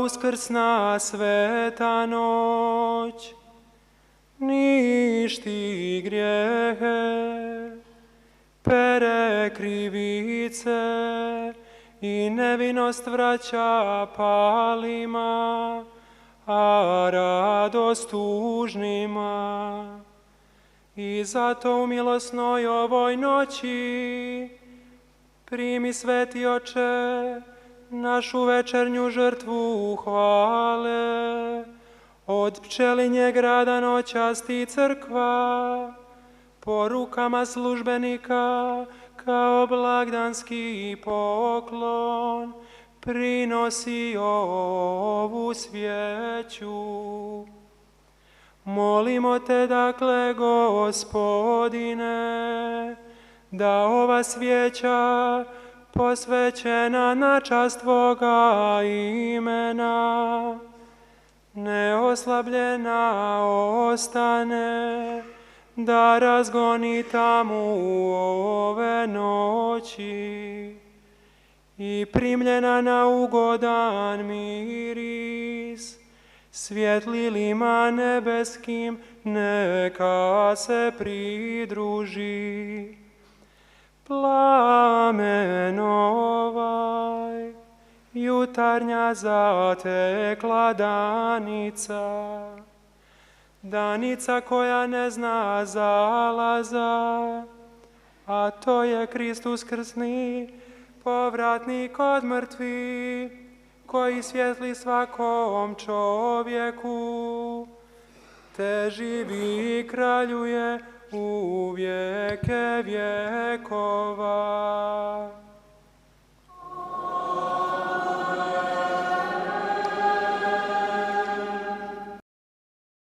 uskrsna sveta noć, ništi grijehe, pere krivice i nevinost vraća palima, a radost tužnima. I zato u milosnoj ovoj noći primi, Sveti Oče, našu večernju žrtvu hvale od pčelinjeg rada noćasti crkva, porukama službenika kao blagdanski poklon prinosi ovu svijeću. Molimo te, dakle, Gospodine, da ova svijeća posvećena na čast Tvoga imena neoslabljena ostane, da razgoni tamu ove noći i primljena na ugodan miris svjetlilima nebeskim neka se pridruži. Plamen ovaj, jutarnja zatekla danica, danica koja ne zna zalaza, a to je Kristus krsni, povratnik od mrtvih, koji svjetli svakom čovjeku, te živi i kraljuje u vijeke vjekova.